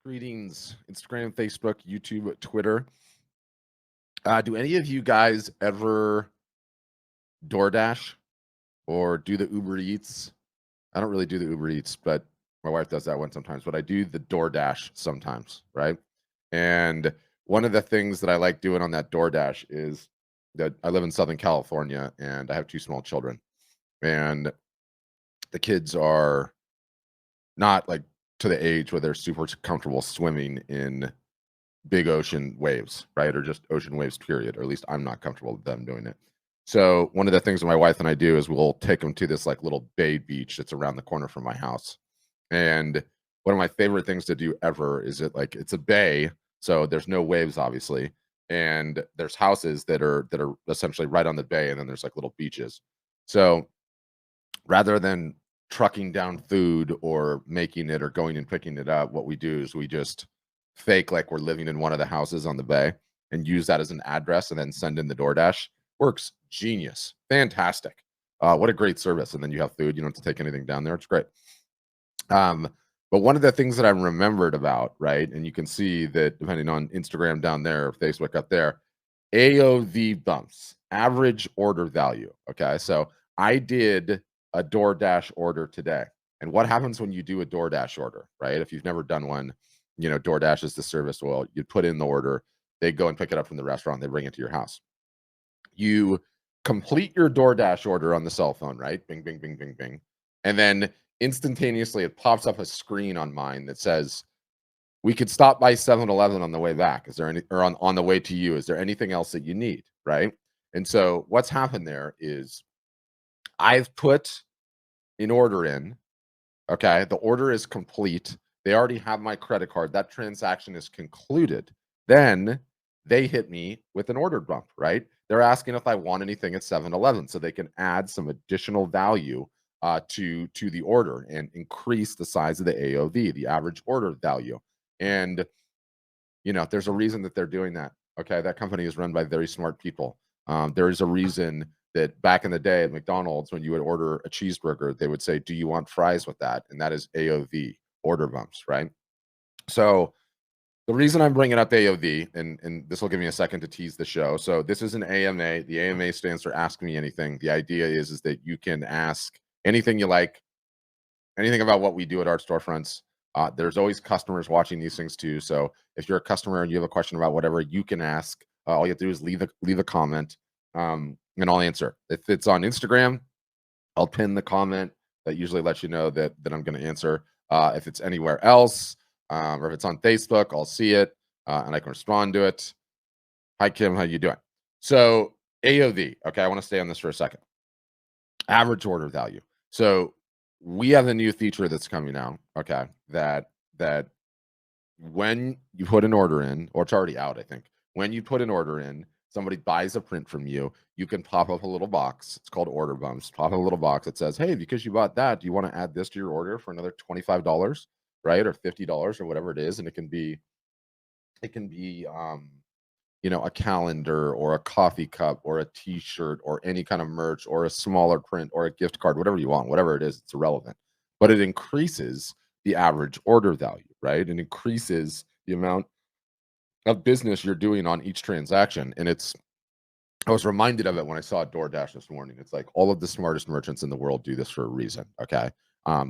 Greetings, Instagram, Facebook, YouTube, Twitter. Do any of you guys ever Doordash or do the Ubereats? I don't really do the Ubereats, but my wife does that one sometimes. But I do the Doordash sometimes, right? And one of the things that I like doing on that Doordash is that I live in Southern California and I have two small children, and the kids are not like to the age where they're super comfortable swimming in big ocean waves, right? Or just ocean waves, period. Or at least I'm not comfortable with them doing it. So one of the things that my wife and I do is we'll take them to this like little bay beach that's around the corner from my house. And one of my favorite things to do ever is it's a bay, so there's no waves obviously, and there's houses that are essentially right on the bay, and then there's like little beaches. So rather than trucking down food or making it or going and picking it up, what we do is we just fake like we're living in one of the houses on the bay and use that as an address and then send in the DoorDash. Works genius. Fantastic. What a great service. And then you have food. You don't have to take anything down there. It's great. But one of the things that I remembered about, right, and you can see that depending on Instagram down there, or Facebook up there, AOV bumps, average order value. Okay. So I did a DoorDash order today. And what happens when you do a DoorDash order, right? If you've never done one, DoorDash is the service. Well, you put in the order, they go and pick it up from the restaurant, they bring it to your house. You complete your DoorDash order on the cell phone, right? Bing, bing, bing, bing, bing. And then instantaneously it pops up a screen on mine that says, we could stop by 7-Eleven on the way back. Is there any, or on the way to you? Is there anything else that you need? Right. And so what's happened there is I've put an order in. Okay. The order is complete. They already have my credit card. That transaction is concluded. Then they hit me with an order bump, right? They're asking if I want anything at 7-Eleven so they can add some additional value to the order and increase the size of the AOV, the average order value. And there's a reason that they're doing that. Okay, that company is run by very smart people. There is a reason that back in the day at McDonald's, when you would order a cheeseburger, they would say, "Do you want fries with that?" And that is AOV, order bumps, right? So the reason I'm bringing up AOV, and this will give me a second to tease the show. So this is an AMA. The AMA stands for Ask Me Anything. The idea is that you can ask anything you like, anything about what we do at Art Storefronts. There's always customers watching these things too. So if you're a customer and you have a question about whatever, you can ask. All you have to do is leave a comment, and I'll answer. If it's on Instagram, I'll pin the comment that usually lets you know that I'm going to answer. If it's anywhere else, or if it's on Facebook, I'll see it and I can respond to it. Hi Kim, how you doing? So AOV. Okay, I want to stay on this for a second. Average order value. So we have a new feature that's coming out. Okay, that when you put an order in, or it's already out, I think. When you put an order in, somebody buys a print from you, you can pop up a little box. It's called order bumps. Pop up a little box that says, "Hey, because you bought that, do you want to add this to your order for another $25, right? Or $50 or whatever it is?" And it can be a calendar or a coffee cup or a t-shirt or any kind of merch or a smaller print or a gift card, whatever you want, whatever it is, it's irrelevant. But it increases the average order value, right? It increases the amount of business you're doing on each transaction. And I was reminded of it when I saw DoorDash this morning. It's like all of the smartest merchants in the world do this for a reason. Okay.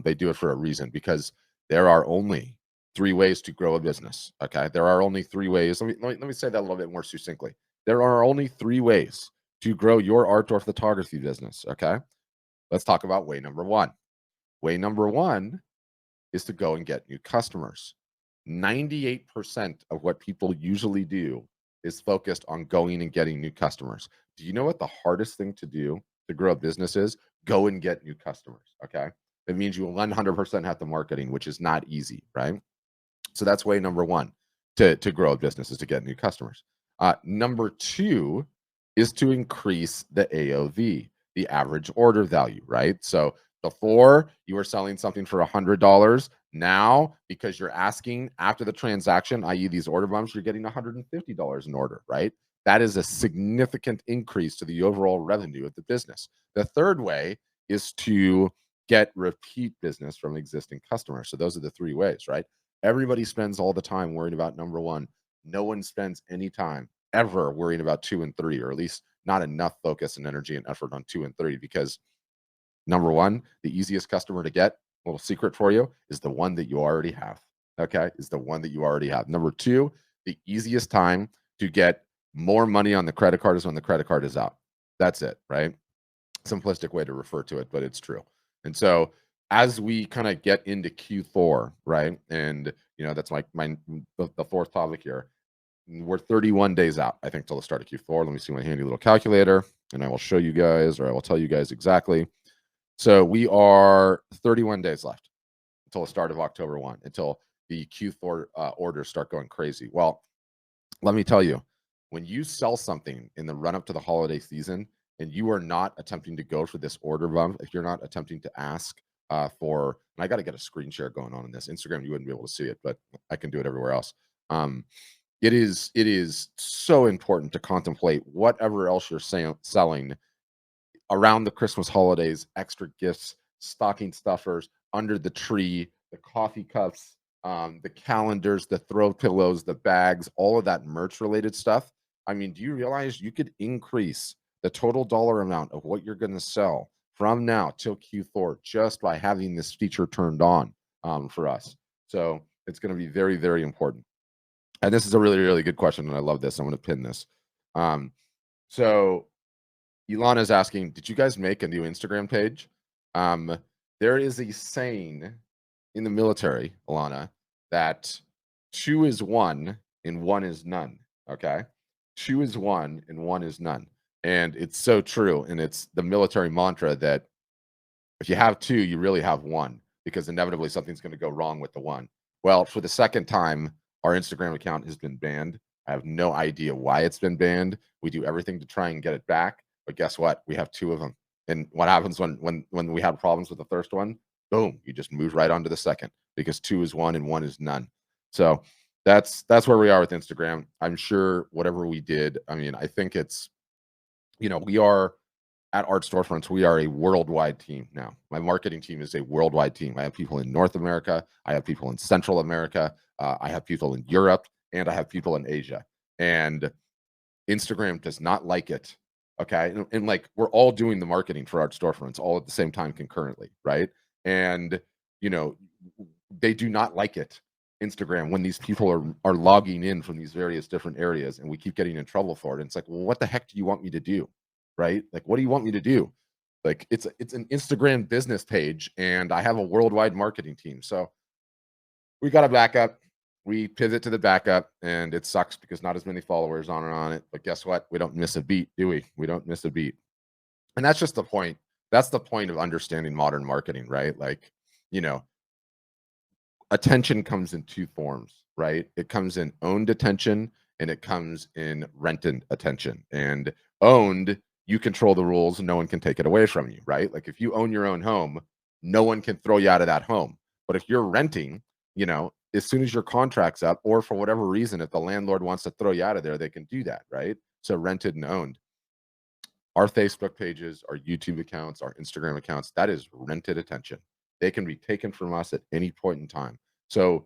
They do it for a reason because there are only 3 ways to grow a business. Okay. There are only 3 ways. Let me say that a little bit more succinctly. There are only 3 ways to grow your art or photography business. Okay. Let's talk about way number 1. Way number 1 is to go and get new customers. 98% of what people usually do is focused on going and getting new customers. Do you know what the hardest thing to do to grow a business is? Go and get new customers. Okay. It means you will 100% have the marketing, which is not easy, right? So that's way number 1 to grow a business, is to get new customers. Number 2 is to increase the AOV, the average order value, right? So before you were selling something for $100. Now, because you're asking after the transaction, i.e. these order bumps, you're getting $150 an order, right? That is a significant increase to the overall revenue of the business. The third way is to get repeat business from existing customers. So those are the 3 ways, right? Everybody spends all the time worrying about number one. No one spends any time ever worrying about two and three, or at least not enough focus and energy and effort on two and three, because number one, the easiest customer to get, little secret for you, is the one that you already have. Okay. Is the one that you already have. Number two, the easiest time to get more money on the credit card is when the credit card is out. That's it, right? Simplistic way to refer to it, but it's true. And so as we kind of get into Q4, right? And that's the fourth topic here. We're 31 days out, I think, till the start of Q4. Let me see my handy little calculator, and I will show you guys, or I will tell you guys exactly. So we are 31 days left until the start of October 1, until the Q4 orders start going crazy. Well, let me tell you, when you sell something in the run up to the holiday season and you are not attempting to go for this order bump, if you're not attempting to ask for, and I got to get a screen share going on in this Instagram, you wouldn't be able to see it, but I can do it everywhere else. It is so important to contemplate whatever else you're selling around the Christmas holidays, extra gifts, stocking stuffers, under the tree, the coffee cups, the calendars, the throw pillows, the bags, all of that merch related stuff. I mean, do you realize you could increase the total dollar amount of what you're going to sell from now till Q4 just by having this feature turned on for us? So it's going to be very, very important. And this is a really, really good question, and I love this. I'm going to pin this. So Ilana's asking, did you guys make a new Instagram page? There is a saying in the military, Ilana, that two is one and one is none. Okay. Two is one and one is none. And it's so true. And it's the military mantra that if you have two, you really have one, because inevitably something's going to go wrong with the one. Well, for the second time, our Instagram account has been banned. I have no idea why it's been banned. We do everything to try and get it back. But guess what? We have two of them. And what happens when we have problems with the first one? Boom, you just move right on to the second, because two is one and one is none. So that's where we are with Instagram. I'm sure whatever we did, I mean, I think it's, we are at Art Storefronts, we are a worldwide team now. My marketing team is a worldwide team. I have people in North America, I have people in Central America, I have people in Europe, and I have people in Asia. And Instagram does not like it. Okay. And like, we're all doing the marketing for Art Storefronts all at the same time concurrently, right? And you know, they do not like it, Instagram, when these people are logging in from these various different areas, and we keep getting in trouble for it. And it's like, well, what the heck do you want me to do? Right? Like, what do you want me to do? Like, it's an Instagram business page, and I have a worldwide marketing team. So we got a backup. We pivot to the backup, and it sucks because not as many followers on it. But guess what? We don't miss a beat, do we? We don't miss a beat. And that's just the point. That's the point of understanding modern marketing, right? Like, you know, attention comes in two forms, right? It comes in owned attention and it comes in rented attention. And owned, you control the rules and no one can take it away from you, right? Like, if you own your own home, no one can throw you out of that home. But if you're renting, as soon as your contract's up, or for whatever reason, if the landlord wants to throw you out of there, they can do that, right? So rented and owned. Our Facebook pages, our YouTube accounts, our Instagram accounts, that is rented attention. They can be taken from us at any point in time. So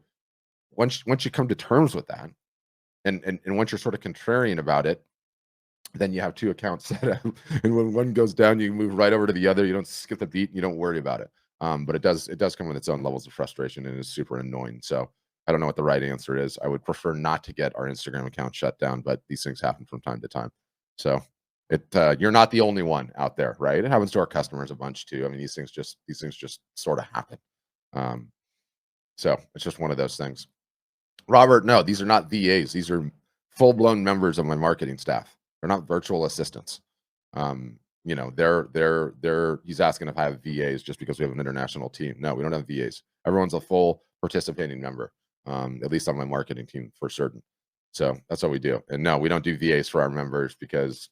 once you come to terms with that, and once you're sort of contrarian about it, then you have two accounts set up. And when one goes down, you move right over to the other. You don't skip the beat. You don't worry about it. But it does come with its own levels of frustration, and it's super annoying. So I don't know what the right answer is. I would prefer not to get our Instagram account shut down, but these things happen from time to time. So you're not the only one out there, right? It happens to our customers a bunch too. I mean, these things just sort of happen. So it's just one of those things. Robert, no, these are not VAs. These are full-blown members of my marketing staff. They're not virtual assistants. He's asking if I have VAs just because we have an international team. No, we don't have VAs. Everyone's a full participating member, at least on my marketing team for certain. So that's what we do. And no, we don't do VAs for our members because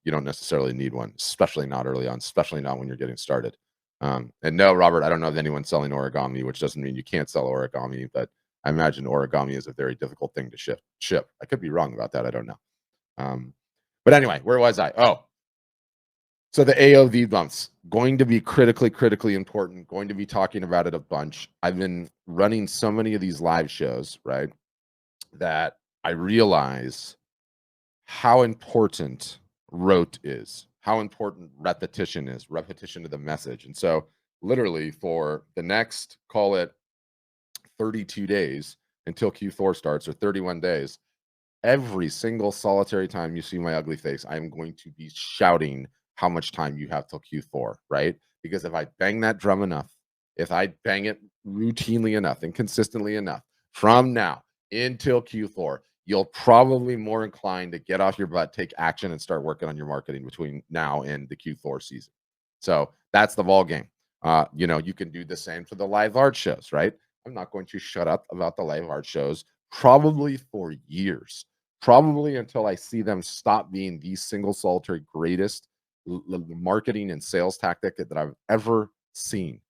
you don't necessarily need one, especially not early on, especially not when you're getting started. And no, Robert, I don't know of anyone selling origami, which doesn't mean you can't sell origami, but I imagine origami is a very difficult thing to ship. I could be wrong about that. I don't know. But anyway, where was I? Oh, So the AOV bumps, going to be critically important, going to be talking about it a bunch. I've been running so many of these live shows, right, that I realize how important rote is, how important repetition is, repetition of the message. And so literally for the next, call it 32 days until Q4 starts, or 31 days, every single solitary time you see my ugly face, I'm going to be shouting how much time you have till Q4, right? Because if I bang that drum enough, if I bang it routinely enough and consistently enough from now until Q4, you'll probably more inclined to get off your butt, take action, and start working on your marketing between now and the Q4 season. So that's the ball game. You can do the same for the live art shows, right? I'm not going to shut up about the live art shows probably for years, probably until I see them stop being the single solitary greatest marketing and sales tactic that I've ever seen,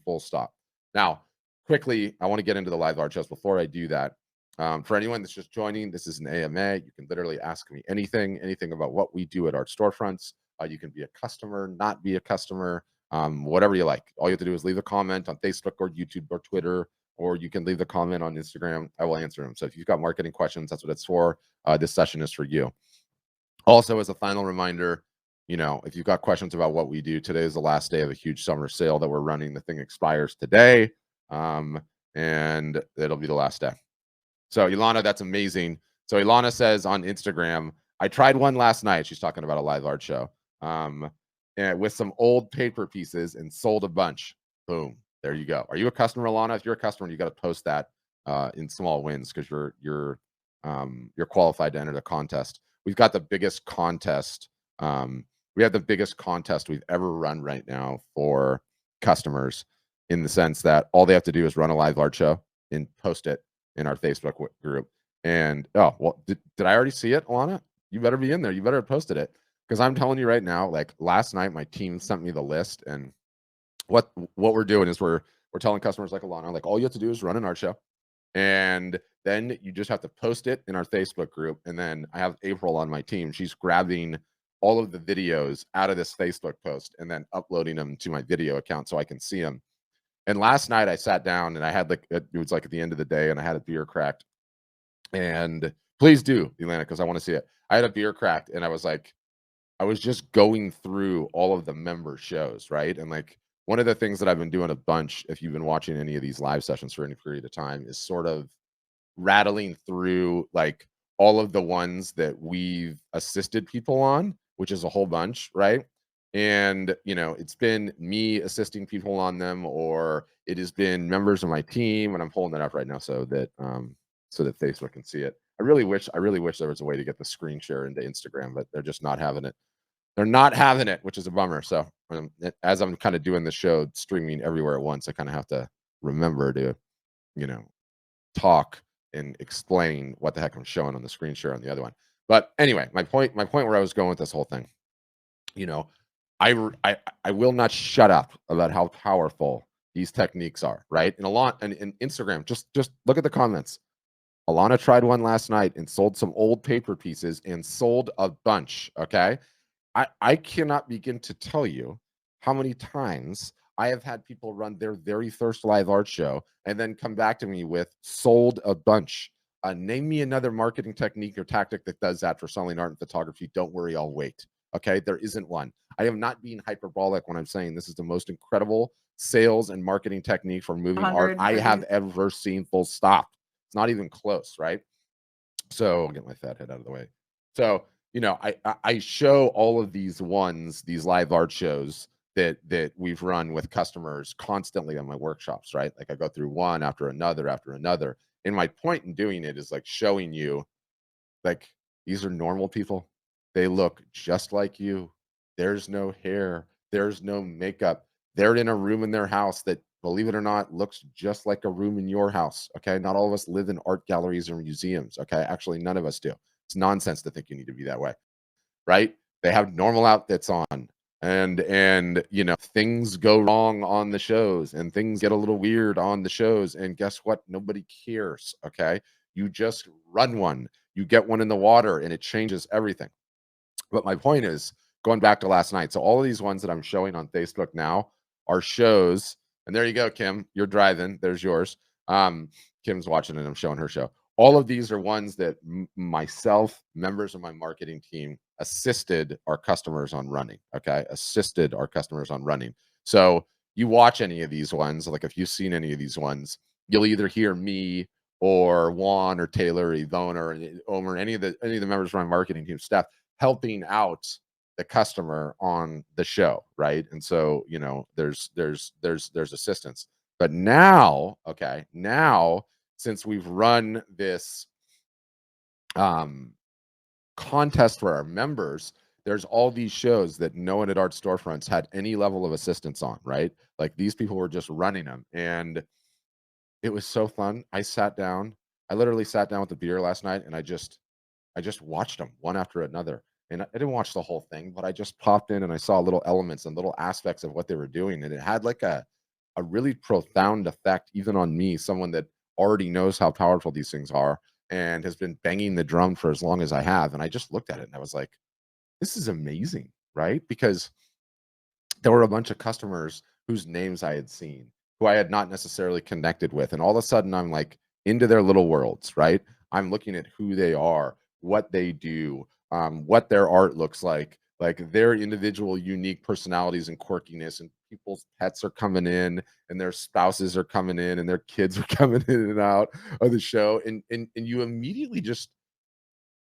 full stop. Now, quickly, I want to get into the live art shows. Before I do that, for anyone that's just joining, this is an AMA. You can literally ask me anything about what we do at Art Storefronts. You can be a customer, not be a customer, whatever you like. All you have to do is leave a comment on Facebook or YouTube or Twitter, or you can leave the comment on Instagram. I will answer them. So if you've got marketing questions, that's what it's for. This session is for you. Also, as a final reminder, if you've got questions about what we do, today is the last day of a huge summer sale that we're running. The thing expires today, and it'll be the last day. So Ilana, that's amazing. So Ilana says on Instagram, I tried one last night. She's talking about a live art show, and with some old paper pieces and sold a bunch. Boom. There you go. Are you a customer, Ilana? If you're a customer, you got to post that in small wins, because you're qualified to enter the contest. We've got the biggest contest. We have the biggest contest we've ever run right now for customers, in the sense that all they have to do is run a live art show and post it in our Facebook group. And did I already see it, Alana? You better be in there. You better have posted it, because I'm telling you right now, like last night, my team sent me the list, and what we're doing is we're telling customers like Alana, like, all you have to do is run an art show, and then you just have to post it in our Facebook group. And then I have April on my team. She's grabbing all of the videos out of this Facebook post and then uploading them to my video account so I can see them. And last night I sat down and I had it was like at the end of the day, and I had a beer cracked. And please do, Elena, because I want to see it. I had a beer cracked, and I was just going through all of the member shows, right? And like, one of the things that I've been doing a bunch, if you've been watching any of these live sessions for any period of time, is sort of rattling through like all of the ones that we've assisted people on, which is a whole bunch, right? And it's been me assisting people on them, or it has been members of my team, and I'm pulling that up right now so that Facebook can see it. I really wish there was a way to get the screen share into Instagram, but they're just not having it. They're not having it, which is a bummer. So as I'm kind of doing the show streaming everywhere at once, I kind of have to remember to talk and explain what the heck I'm showing on the screen share on the other one. But anyway, my point where I was going with this whole thing, I will not shut up about how powerful these techniques are, right? And in Instagram, just look at the comments. Alana tried one last night and sold some old paper pieces and sold a bunch. Okay. I cannot begin to tell you how many times I have had people run their very first live art show and then come back to me with sold a bunch. Name me another marketing technique or tactic that does that for selling art and photography. Don't worry, I'll wait. Okay, there isn't one. I am not being hyperbolic when I'm saying this is the most incredible sales and marketing technique for moving art I have ever seen, full stop. It's not even close, right? So I'll get my fat head out of the way. So, I show all of these live art shows that we've run with customers constantly on my workshops, right? Like, I go through one after another. And my point in doing it is like showing you, like, these are normal people. They look just like you. There's no hair. There's no makeup. They're in a room in their house that, believe it or not, looks just like a room in your house. Okay. Not all of us live in art galleries or museums. Okay. Actually, none of us do. It's nonsense to think you need to be that way. Right. They have normal outfits on. And things go wrong on the shows, and things get a little weird on the shows. And guess what? Nobody cares. Okay. You just run one. You get one in the water and it changes everything. But my point is, going back to last night. So all of these ones that I'm showing on Facebook now are shows. And there you go, Kim. You're driving. There's yours. Kim's watching and I'm showing her show. All of these are ones that myself, members of my marketing team, assisted our customers on running. Okay. Assisted our customers on running. So you watch any of these ones, like if you've seen any of these ones, you'll either hear me or Juan or Taylor or Yvonne or Omer, any of the members of my marketing team staff helping out the customer on the show, right? And so, you know, there's assistance. But now, okay, now since we've run this contest for our members, there's all these shows that no one at Art Storefronts had any level of assistance on, right? Like these people were just running them, and it was so fun. I sat down. I literally sat down with the beer last night, and I just watched them one after another. And I didn't watch the whole thing, but I just popped in and I saw little elements and little aspects of what they were doing, and it had like a really profound effect, even on me, someone that already knows how powerful these things are and has been banging the drum for as long as I have. And I just looked at it and I was like, this is amazing, right? Because there were a bunch of customers whose names I had seen, who I had not necessarily connected with. And all of a sudden I'm like into their little worlds, right? I'm looking at who they are, what they do, what their art looks like their individual unique personalities and quirkiness, and people's pets are coming in and their spouses are coming in and their kids are coming in and out of the show. And you immediately just,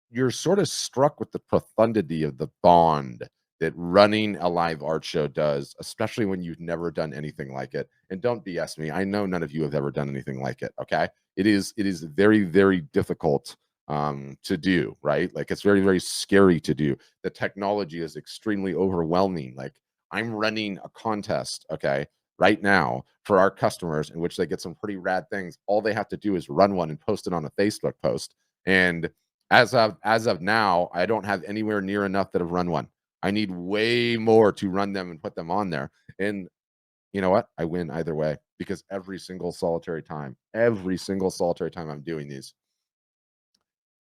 you're sort of struck with the profundity of the bond that running a live art show does, especially when you've never done anything like it. And don't BS me. I know none of you have ever done anything like it. Okay. It is very, very difficult to do, right? Like it's very, very scary to do. The technology is extremely overwhelming. Like I'm running a contest, okay, right now for our customers in which they get some pretty rad things. All they have to do is run one and post it on a Facebook post. And as of now, I don't have anywhere near enough that have run one. I need way more to run them and put them on there. And you know what? I win either way, because every single solitary time I'm doing these,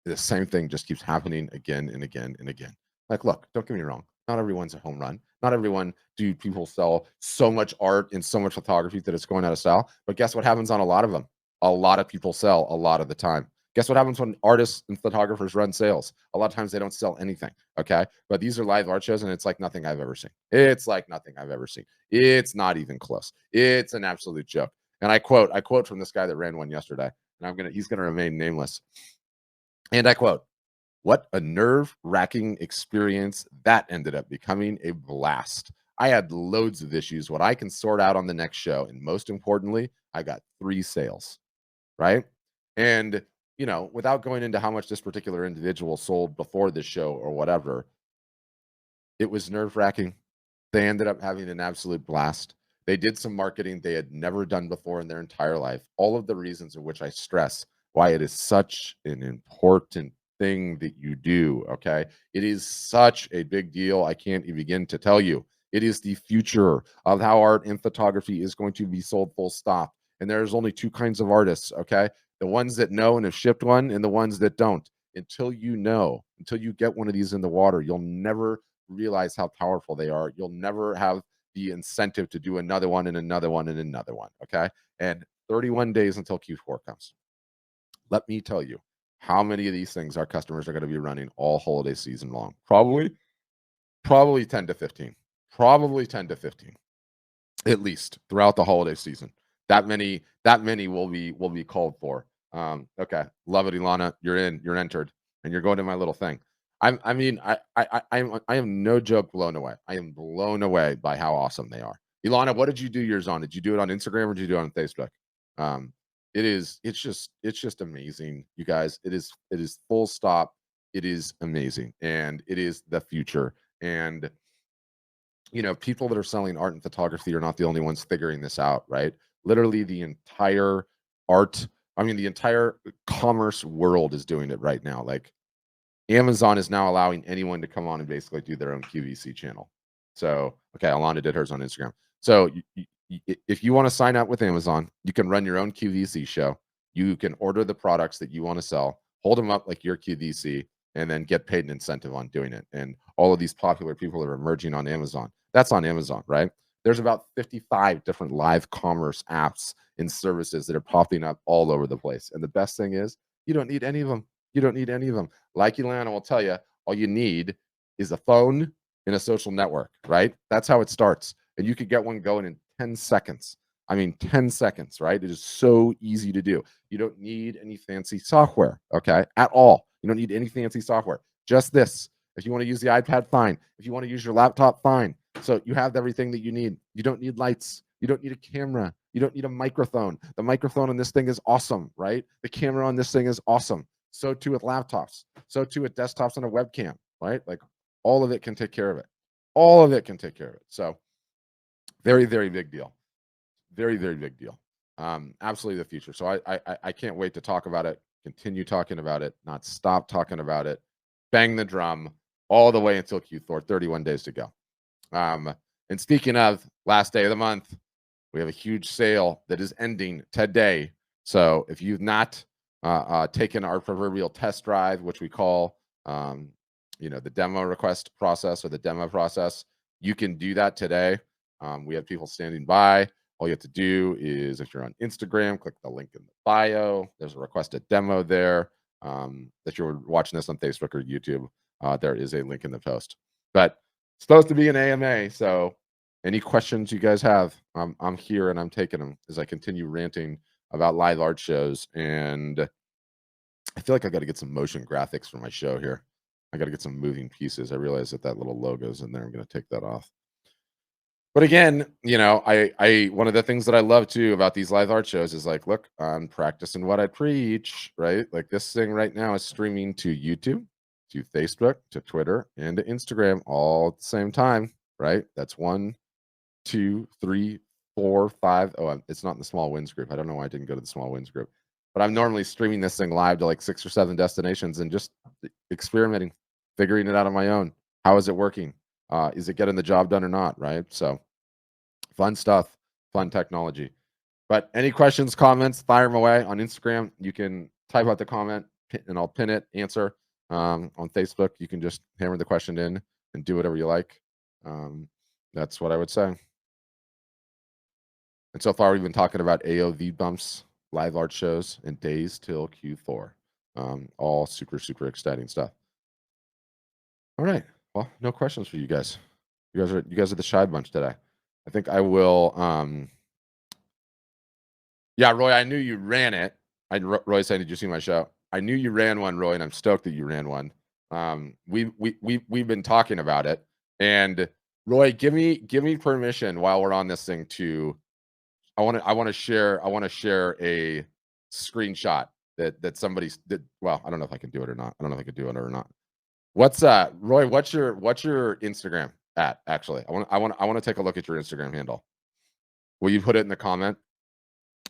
the same thing just keeps happening again and again and again. Like, look, don't get me wrong. Not everyone's a home run. Not everyone do people sell so much art and so much photography that it's going out of style. But guess what happens on a lot of them? A lot of people sell a lot of the time. Guess what happens when artists and photographers run sales? A lot of times they don't sell anything. Okay. But these are live art shows and it's like nothing I've ever seen. It's like nothing I've ever seen. It's not even close. It's an absolute joke. And I quote from this guy that ran one yesterday, and he's gonna remain nameless. And I quote, "What a nerve-wracking experience that ended up becoming a blast. I had loads of issues, what I can sort out on the next show. And most importantly, I got 3 sales." Right? And, you know, without going into how much this particular individual sold before this show or whatever, it was nerve-wracking. They ended up having an absolute blast. They did some marketing they had never done before in their entire life. All of the reasons in which I stress why it is such an important thing that you do, okay? It is such a big deal. I can't even begin to tell you. It is the future of how art and photography is going to be sold, full stop. And there's only 2 kinds of artists, okay? The ones that know and have shipped one, and the ones that don't. Until you know, until you get one of these in the water, you'll never realize how powerful they are. You'll never have the incentive to do another one and another one and another one. Okay. And 31 days until Q4 comes. Let me tell you how many of these things our customers are going to be running all holiday season long. Probably 10 to 15. Probably 10 to 15. At least throughout the holiday season. That many will be called for. Okay. Love it, Ilana. You're in, you're entered, and you're going to my little thing. I am no joke blown away. I am blown away by how awesome they are. Ilana, what did you do yours on? Did you do it on Instagram or did you do it on Facebook? It's just amazing, you guys. It is full stop. It is amazing, and it is the future. And you know, people that are selling art and photography are not the only ones figuring this out, right? Literally the entire the entire commerce world is doing it right now. Like Amazon is now allowing anyone to come on and basically do their own QVC channel. So, okay, Alana did hers on Instagram. So, if you want to sign up with Amazon, you can run your own QVC show. You can order the products that you want to sell, hold them up like your QVC, and then get paid an incentive on doing it. And all of these popular people that are emerging on Amazon, that's on Amazon, right? There's about 55 different live commerce apps and services that are popping up all over the place. And the best thing is, you don't need any of them. You don't need any of them. Like Ilana will tell you, all you need is a phone and a social network, right? That's how it starts. And you could get one going in 10 seconds. I mean, 10 seconds, right? It is so easy to do. You don't need any fancy software, okay, at all. You don't need any fancy software. Just this. If you want to use the iPad, fine. If you want to use your laptop, fine. So you have everything that you need. You don't need lights. You don't need a camera. You don't need a microphone. The microphone on this thing is awesome, right? The camera on this thing is awesome. So too with laptops. So too with desktops and a webcam, right? Like all of it can take care of it. All of it can take care of it. So very, very big deal. Very, very big deal. Absolutely the future. So I can't wait to talk about it, continue talking about it, not stop talking about it, bang the drum all the way until Q4, 31 days to go. And speaking of last day of the month, we have a huge sale that is ending today. So if you've not taken our proverbial test drive, which we call, the demo request process or the demo process, you can do that today. We have people standing by. All you have to do is, if you're on Instagram, click the link in the bio. There's a requested demo there. If you're watching this on Facebook or YouTube, there is a link in the post. But it's supposed to be an AMA, so any questions you guys have, I'm here and I'm taking them as I continue ranting about live art shows. And I feel like I got to get some motion graphics for my show here. I got to get some moving pieces. I realize that little logo's in there. I'm going to take that off. But again, I one of the things that I love too about these live art shows is like, look, I'm practicing what I preach, right? Like this thing right now is streaming to YouTube, to Facebook, to Twitter, and to Instagram all at the same time, right? That's 1, 2, 3, 4, 5. Oh, it's not in the small wins group. I don't know why I didn't go to the small wins group, but I'm normally streaming this thing live to like 6 or 7 destinations and just experimenting, figuring it out on my own. How is it working? Is it getting the job done or not? Right? So fun stuff, fun technology. But any questions, comments, fire them away on Instagram. You can type out the comment and I'll pin it, answer. On Facebook, you can just hammer the question in and do whatever you like. That's what I would say. And so far, we've been talking about AOV bumps, live art shows, and days till Q4. All super, super exciting stuff. All right. Well, no questions for you guys. You guys are the shy bunch today. I think I will. Yeah, Roy, I knew you ran it. Roy said, "Did you see my show?" I knew you ran one, Roy, and I'm stoked that you ran one. We've been talking about it, and Roy, give me permission while we're on this thing to. I want to share a screenshot that somebody did. Well, I don't know if I can do it or not. I don't know if I can do it or not. What's Roy? What's your Instagram at? Actually, I want to take a look at your Instagram handle. Will you put it in the comment?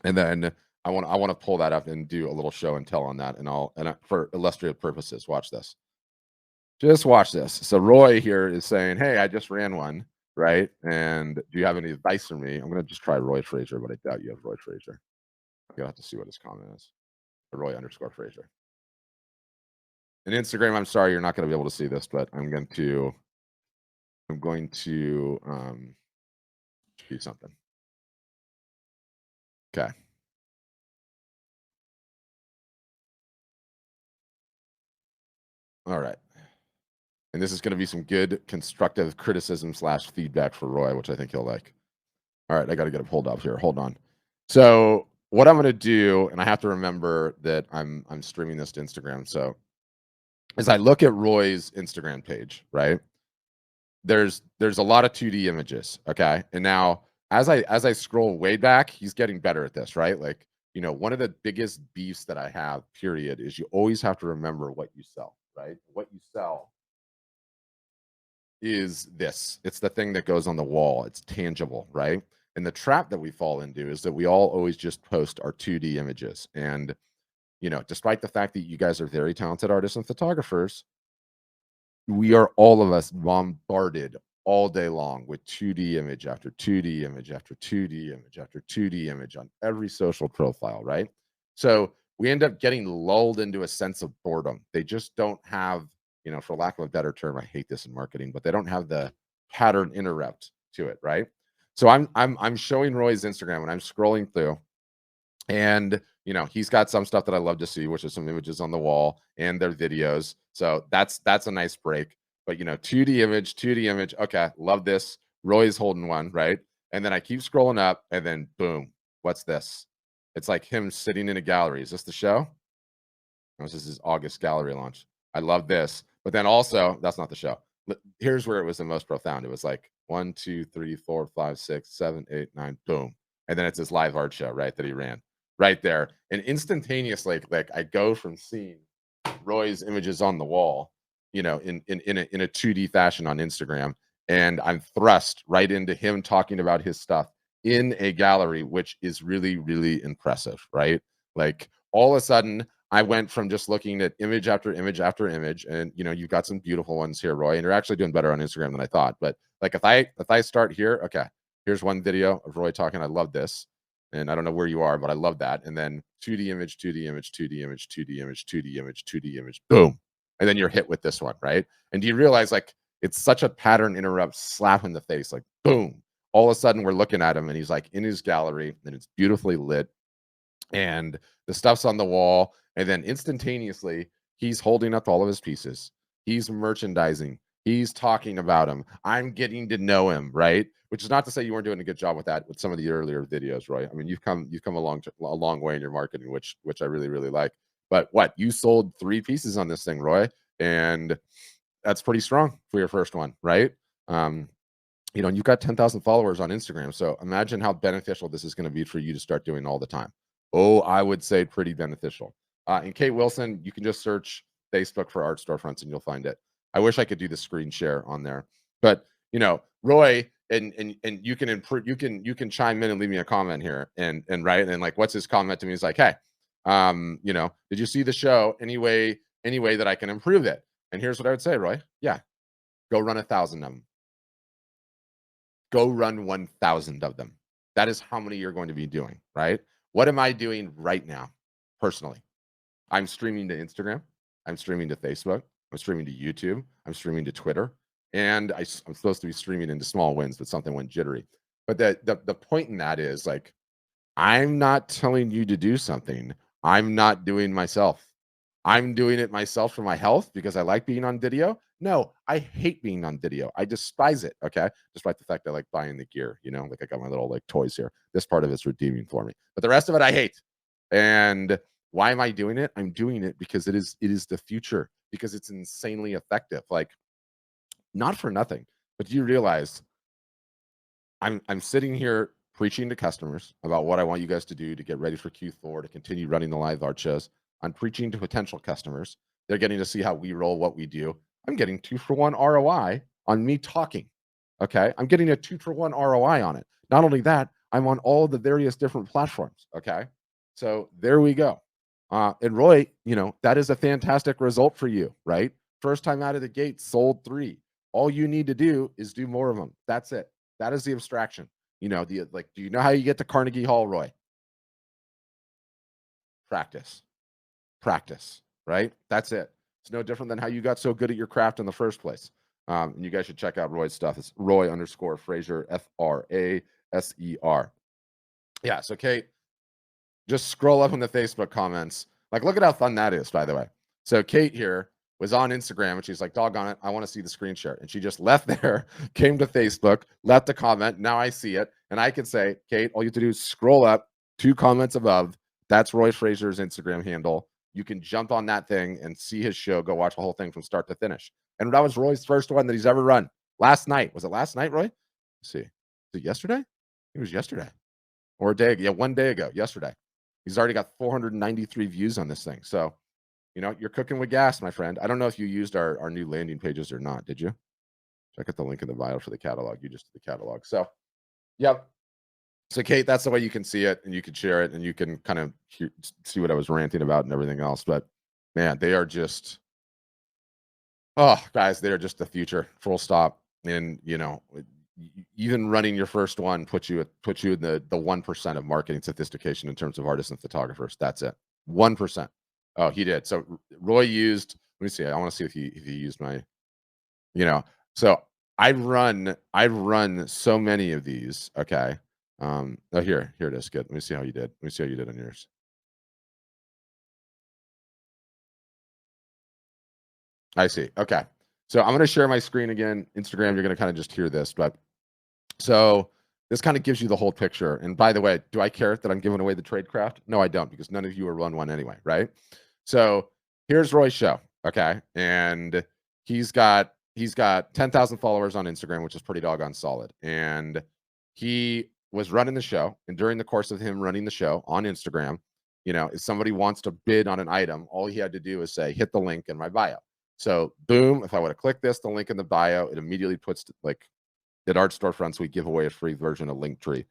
And then I want to pull that up and do a little show and tell on that, and for illustrative purposes. Watch this. Just watch this. So Roy here is saying, "Hey, I just ran one, right? And do you have any advice for me?" I'm gonna just try Roy Fraser, but I doubt you have Roy Fraser. I'm gonna have to see what his comment is. Roy_Fraser. And Instagram, I'm sorry you're not gonna be able to see this, but I'm going to do something. Okay. All right. And this is going to be some good constructive criticism / feedback for Roy, which I think he'll like. All right, I got to get it pulled up here. Hold on. So what I'm going to do, and I have to remember that I'm streaming this to Instagram. So as I look at Roy's Instagram page, right, there's a lot of 2D images. Okay, and now as I scroll way back, he's getting better at this, right? Like, one of the biggest beefs that I have, period, is you always have to remember what you sell, right? What you sell is this. It's the thing that goes on the wall. It's tangible, right? And the trap that we fall into is that we all always just post our 2D images. And, despite the fact that you guys are very talented artists and photographers, we are all of us bombarded all day long with 2D image after 2D image after 2D image after 2D image on every social profile, right? So we end up getting lulled into a sense of boredom. They just don't have for lack of a better term, I hate this in marketing, but they don't have the pattern interrupt to it, right? So I'm showing Roy's Instagram and I'm scrolling through, and he's got some stuff that I love to see, which is some images on the wall and their videos. So that's a nice break. But 2D image. Okay, love this. Roy's holding one, right? And then I keep scrolling up, and then boom, what's this? It's like him sitting in a gallery. Is this the show? No, this is his August gallery launch. I love this. But then also, that's not the show. Here's where it was the most profound. It was like 1, 2, 3, 4, 5, 6, 7, 8, 9, boom. And then it's his live art show, right? That he ran right there. And instantaneously, like I go from seeing Roy's images on the wall, in a 2D fashion on Instagram, and I'm thrust right into him talking about his stuff in a gallery, which is really, really impressive, right? Like all of a sudden, I went from just looking at image after image after image, and you've got some beautiful ones here, Roy, and you're actually doing better on Instagram than I thought. But like if I start here, okay, here's one video of Roy talking. I love this. And I don't know where you are, but I love that. And then 2D image, 2D image, 2D image, 2D image, 2D image, 2D image, boom. And then you're hit with this one, right? And do you realize like it's such a pattern interrupt slap in the face, like boom. All of a sudden we're looking at him and he's like in his gallery and it's beautifully lit and the stuff's on the wall. And then instantaneously he's holding up all of his pieces. He's merchandising. He's talking about him. I'm getting to know him, right? Which is not to say you weren't doing a good job with that with some of the earlier videos, right? I mean, you've come a long way in your marketing, which I really, really like. But what, you sold 3 pieces on this thing, Roy, and that's pretty strong for your first one, right? And you've got 10,000 followers on Instagram, so imagine how beneficial this is going to be for you to start doing all the time. Oh, I would say pretty beneficial. And Kate Wilson, you can just search Facebook for art storefronts and you'll find it. I wish I could do the screen share on there, but Roy, and you can improve. You can chime in and leave me a comment here, and right, and like, what's his comment to me? He's like, hey, did you see the show? Any way that I can improve it? And here's what I would say, Roy. Yeah, go run 1,000 of them. Go run 1,000 of them. That is how many you're going to be doing, right? What am I doing right now, personally? I'm streaming to Instagram. I'm streaming to Facebook. I'm streaming to YouTube. I'm streaming to Twitter. And I'm supposed to be streaming into small wins, but something went jittery. But the point in that is like, I'm not telling you to do something I'm not doing myself. I'm doing it myself for my health because I like being on video. No, I hate being on video. I despise it. Okay. Despite the fact I like buying the gear, like I got my little like toys here. This part of it's redeeming for me, but the rest of it I hate. And why am I doing it? I'm doing it because it is the future, because it's insanely effective. Like, not for nothing, but do you realize I'm sitting here preaching to customers about what I want you guys to do to get ready for Q4, to continue running the live art shows. I'm preaching to potential customers. They're getting to see how we roll, what we do. I'm getting 2-for-1 ROI on me talking. Okay. I'm getting a 2-for-1 ROI on it. Not only that, I'm on all the various different platforms. Okay. So there we go. And Roy, that is a fantastic result for you, right? First time out of the gate, sold 3. All you need to do is do more of them. That's it. That is the abstraction. Do you know how you get to Carnegie Hall, Roy? Practice, right? That's it. It's no different than how you got so good at your craft in the first place. And you guys should check out Roy's stuff. It's Roy_Fraser, FRASER. Yeah. So Kate, just scroll up in the Facebook comments. Like, look at how fun that is, by the way. So Kate here was on Instagram and she's like, doggone it, I want to see the screen share. And she just left there, came to Facebook, left a comment. Now I see it. And I can say, Kate, all you have to do is scroll up 2 comments above. That's Roy Fraser's Instagram handle. You can jump on that thing and see his show, go watch the whole thing from start to finish. And that was Roy's first one that he's ever run. Last night. Was it last night, Roy? Let's see. Was it yesterday? It was yesterday. Or a day ago. Yeah, 1 day ago, yesterday. He's already got 493 views on this thing. So, you're cooking with gas, my friend. I don't know if you used our new landing pages or not. Did you? Check out the link in the bio for the catalog. You just did the catalog. So, yep. So, Kate, that's the way you can see it, and you can share it, and you can kind of see what I was ranting about and everything else. But, man, they are just, guys, they are just the future, full stop. And, even running your first one puts you in the 1% of marketing sophistication in terms of artists and photographers. That's it. 1%. Oh, he did. So Roy used me see. I want to see if he used my, you know. So I run so many of these. Okay. Oh, here it is. Good. Let me see how you did. Let me see how you did on yours. I see. Okay. So I'm going to share my screen again. Instagram, you're going to kind of just hear this, but so this kind of gives you the whole picture. And by the way, do I care that I'm giving away the tradecraft? No, I don't, because none of you are run one anyway, right? So here's Roy's show. Okay. And he's got 10,000 followers on Instagram, which is pretty doggone solid. And he was running the show. And during the course of him running the show on Instagram, if somebody wants to bid on an item, all he had to do is say, hit the link in my bio. So boom, if I would have clicked the link in the bio, it immediately puts like at Art Storefronts, we give away a free version of Linktree.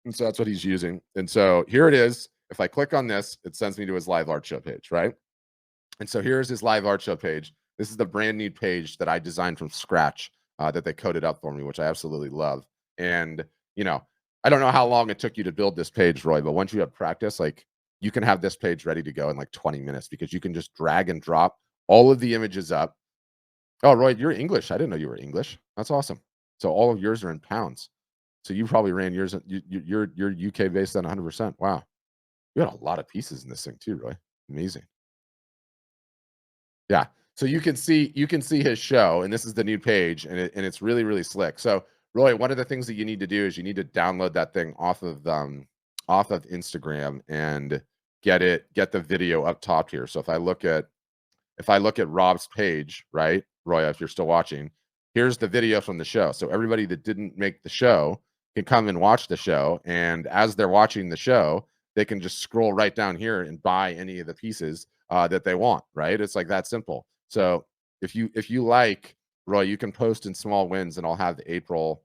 And so that's what he's using. And so here it is. If I click on this, it sends me to his live art show page, right? And so here's his live art show page. This is the brand new page that I designed from scratch that they coded up for me, which I absolutely love. And, I don't know how long it took you to build this page, Roy, but once you have practice, like you can have this page ready to go in like 20 minutes because you can just drag and drop all of the images up. Oh, Roy, you're English. I didn't know you were English. That's awesome. So all of yours are in pounds. So you probably ran yours. You're UK based on 100%. Wow, you got a lot of pieces in this thing too, Roy. Amazing. Yeah. So you can see his show, and this is the new page, and it's really really slick. So Roy, one of the things that you need to do is you need to download that thing off of Instagram and get the video up top here. So if I look at Rob's page, right, Roy, if you're still watching, here's the video from the show. So everybody that didn't make the show can come and watch the show. And as they're watching the show, they can just scroll right down here and buy any of the pieces that they want, right? It's like that simple. So if you like, Roy, you can post in small wins, and I'll have April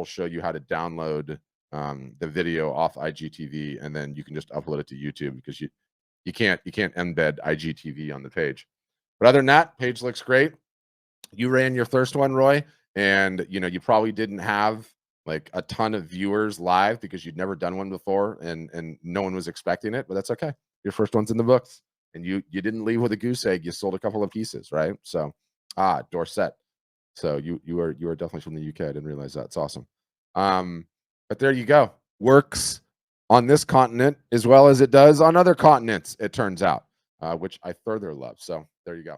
show you how to download the video off IGTV, and then you can just upload it to YouTube because you can't embed IGTV on the page. But other than that, page looks great. You ran your first one, Roy, and you probably didn't have like a ton of viewers live because you'd never done one before, and no one was expecting it. But that's okay. Your first one's in the books, and you didn't leave with a goose egg. You sold a couple of pieces, right? So, Dorset. So you are definitely from the UK. I didn't realize that. It's awesome. But there you go. Works on this continent as well as it does on other continents, it turns out, which I further love. So there you go.